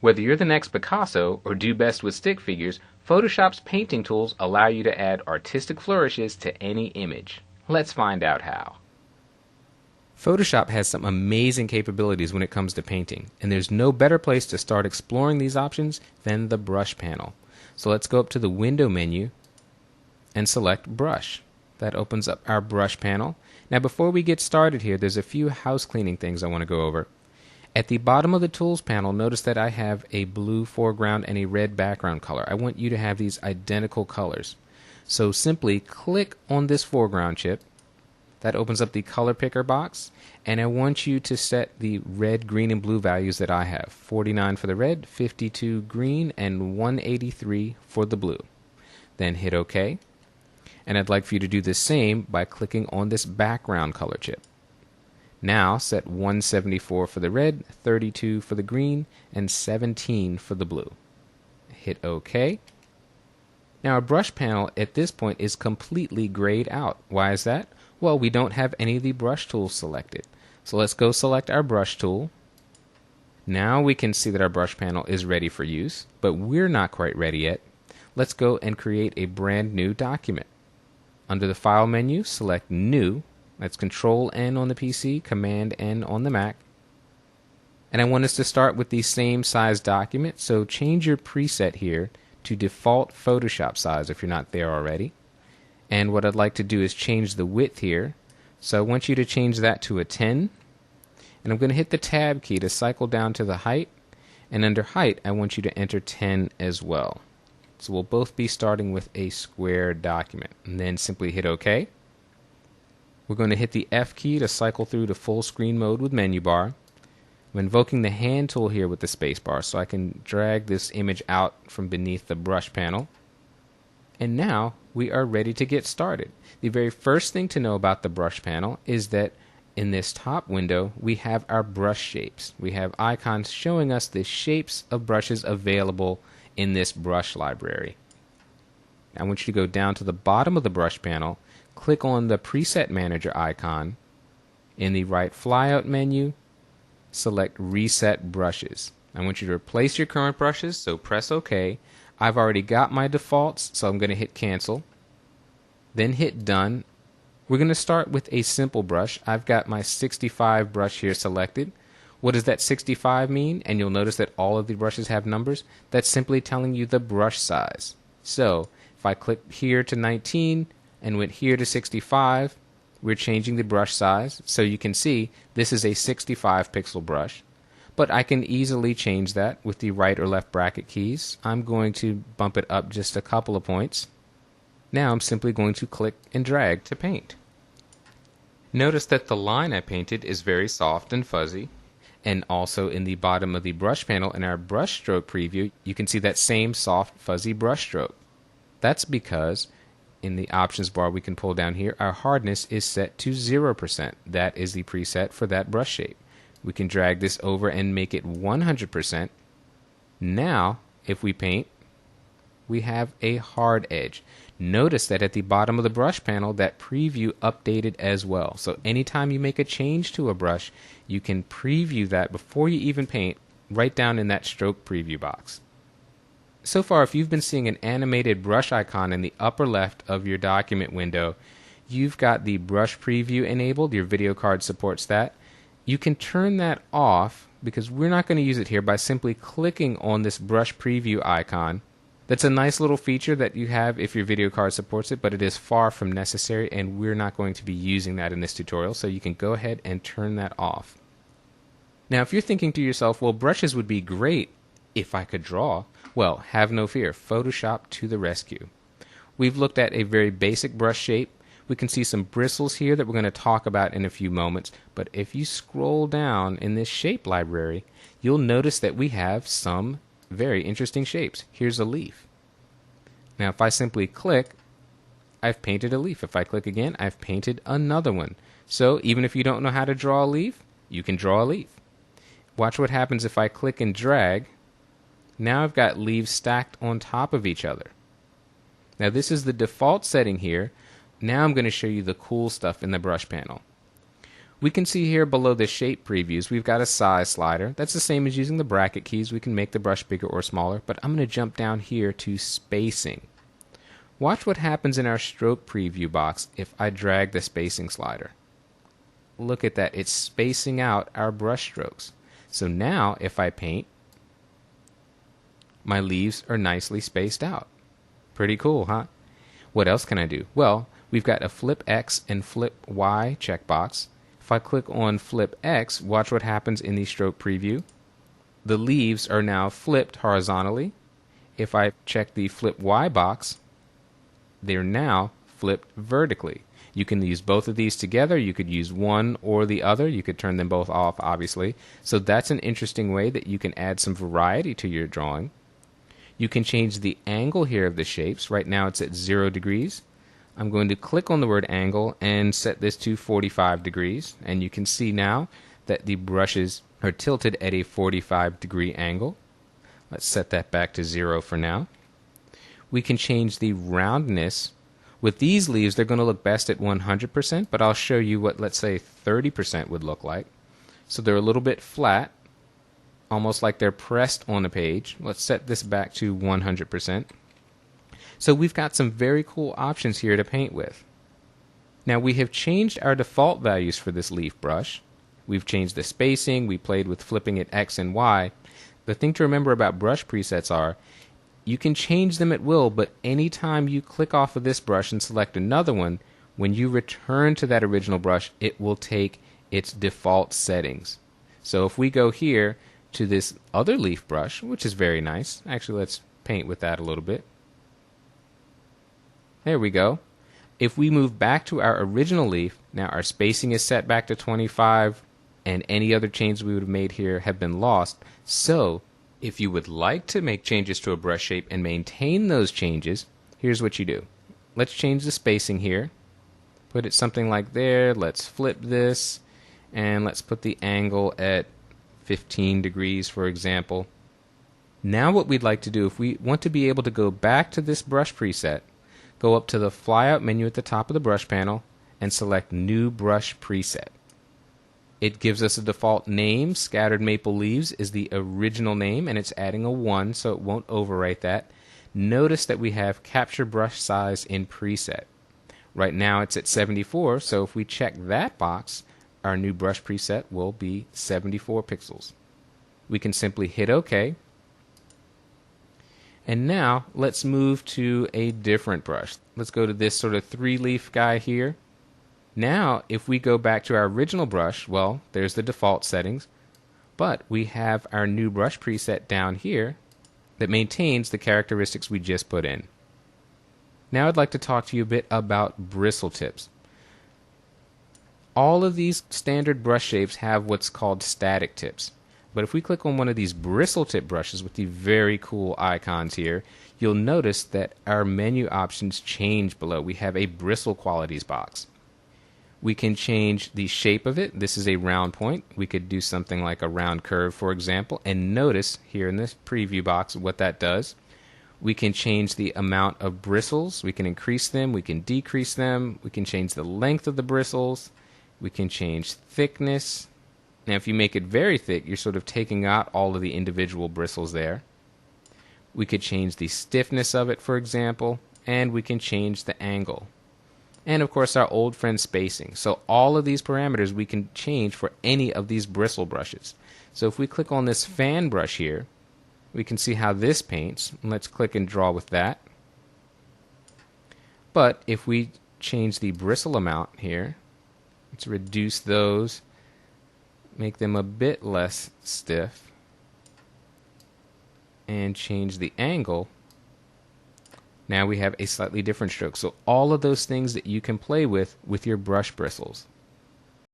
Whether you're the next Picasso or do best with stick figures, Photoshop's painting tools allow you to add artistic flourishes to any image. Let's find out how. Photoshop has some amazing capabilities when it comes to painting, and there's no better place to start exploring these options than the brush panel. So let's go up to the window menu and select brush. That opens up our brush panel. Now before we get started here, there's a few house cleaning things I want to go over. At the bottom of the tools panel, notice that I have a blue foreground and a red background color. I want you to have these identical colors. So simply click on this foreground chip. That opens up the color picker box, and I want you to set the red, green, and blue values that I have. 49 for the red, 52 green, and 183 for the blue. Then hit OK. And I'd like for you to do the same by clicking on this background color chip. Now set 174 for the red, 32 for the green, and 17 for the blue. Hit OK. Now our brush panel at this point is completely grayed out. Why is that? Well, we don't have any of the brush tools selected. So let's go select our brush tool. Now we can see that our brush panel is ready for use, but we're not quite ready yet. Let's go and create a brand new document. Under the File menu, select New. That's Control-N on the PC, Command-N on the Mac. And I want us to start with the same size document, so change your preset here to default Photoshop size if you're not there already. And what I'd like to do is change the width here. So I want you to change that to a 10. And I'm going to hit the Tab key to cycle down to the height. And under height, I want you to enter 10 as well. So we'll both be starting with a square document. And then simply hit OK. We're going to hit the F key to cycle through to full screen mode with menu bar. I'm invoking the hand tool here with the space bar so I can drag this image out from beneath the brush panel. And now we are ready to get started. The very first thing to know about the brush panel is that in this top window we have our brush shapes. We have icons showing us the shapes of brushes available in this brush library. I want you to go down to the bottom of the brush panel, click on the Preset Manager icon. In the right flyout menu, select Reset Brushes. I want you to replace your current brushes, so press OK. I've already got my defaults, so I'm going to hit Cancel. Then hit Done. We're going to start with a simple brush. I've got my 65 brush here selected. What does that 65 mean? And you'll notice that all of the brushes have numbers. That's simply telling you the brush size. So if I click here to 19 and went here to 65, we're changing the brush size. So you can see this is a 65 pixel brush. But I can easily change that with the right or left bracket keys. I'm going to bump it up just a couple of points. Now I'm simply going to click and drag to paint. Notice that the line I painted is very soft and fuzzy. And also in the bottom of the brush panel in our brush stroke preview, you can see that same soft fuzzy brush stroke. That's because in the options bar we can pull down here, our hardness is set to 0%. That is the preset for that brush shape. We can drag this over and make it 100%. Now, if we paint, we have a hard edge. Notice that at the bottom of the brush panel, that preview updated as well. So anytime you make a change to a brush, you can preview that before you even paint, right down in that stroke preview box. So far, if you've been seeing an animated brush icon in the upper left of your document window, you've got the brush preview enabled. Your video card supports that. You can turn that off because we're not going to use it here by simply clicking on this brush preview icon. That's a nice little feature that you have if your video card supports it, but it is far from necessary and we're not going to be using that in this tutorial, so you can go ahead and turn that off. Now if you're thinking to yourself, well, brushes would be great if I could draw. Well, have no fear, Photoshop to the rescue. We've looked at a very basic brush shape. We can see some bristles here that we're going to talk about in a few moments, but if you scroll down in this shape library, you'll notice that we have some very interesting shapes. Here's a leaf. Now if I simply click, I've painted a leaf. If I click again, I've painted another one. So even if you don't know how to draw a leaf, you can draw a leaf. Watch what happens if I click and drag. Now I've got leaves stacked on top of each other. Now this is the default setting here. Now I'm going to show you the cool stuff in the brush panel. We can see here below the shape previews, we've got a size slider. That's the same as using the bracket keys. We can make the brush bigger or smaller, but I'm going to jump down here to spacing. Watch what happens in our stroke preview box if I drag the spacing slider. Look at that, it's spacing out our brush strokes. So now if I paint, my leaves are nicely spaced out. Pretty cool, huh? What else can I do? Well, we've got a flip X and flip Y checkbox. If I click on flip X, watch what happens in the stroke preview. The leaves are now flipped horizontally. If I check the flip Y box, they're now flipped vertically. You can use both of these together. You could use one or the other. You could turn them both off, obviously. So that's an interesting way that you can add some variety to your drawing. You can change the angle here of the shapes. Right now it's at 0 degrees. I'm going to click on the word angle and set this to 45 degrees. And you can see now that the brushes are tilted at a 45-degree angle. Let's set that back to 0 for now. We can change the roundness. With these leaves, they're going to look best at 100%, but I'll show you what, let's say, 30% would look like. So they're a little bit flat, almost like they're pressed on a page. Let's set this back to 100%. So we've got some very cool options here to paint with. Now we have changed our default values for this leaf brush. We've changed the spacing, we played with flipping it X and Y. The thing to remember about brush presets are, you can change them at will, but anytime you click off of this brush and select another one, when you return to that original brush, it will take its default settings. So if we go here to this other leaf brush, which is very nice. Actually, let's paint with that a little bit. There we go. If we move back to our original leaf, now our spacing is set back to 25, and any other changes we would have made here have been lost. So if you would like to make changes to a brush shape and maintain those changes, here's what you do. Let's change the spacing here. Put it something like there. Let's flip this, and let's put the angle at 15 degrees, for example. Now what we'd like to do, if we want to be able to go back to this brush preset, go up to the flyout menu at the top of the brush panel and select New Brush Preset. It gives us a default name. Scattered Maple Leaves is the original name, and it's adding a 1, so it won't overwrite that. Notice that we have Capture Brush Size in Preset. Right now it's at 74, so if we check that box, our new brush preset will be 74 pixels. We can simply hit OK. And now let's move to a different brush. Let's go to this sort of 3-leaf guy here. Now if we go back to our original brush, well, there's the default settings, but we have our new brush preset down here that maintains the characteristics we just put in. Now I'd like to talk to you a bit about bristle tips. All of these standard brush shapes have what's called static tips. But if we click on one of these bristle tip brushes with the very cool icons here, you'll notice that our menu options change below. We have a bristle qualities box. We can change the shape of it. This is a round point. We could do something like a round curve, for example, and notice here in this preview box what that does. We can change the amount of bristles. We can increase them. We can decrease them. We can change the length of the bristles. We can change thickness. Now if you make it very thick, you're sort of taking out all of the individual bristles there. We could change the stiffness of it, for example, and we can change the angle. And of course our old friend spacing. So all of these parameters we can change for any of these bristle brushes. So if we click on this fan brush here, we can see how this paints. Let's click and draw with that. But if we change the bristle amount here, let's reduce those, make them a bit less stiff, and change the angle. Now we have a slightly different stroke. So all of those things that you can play with your brush bristles.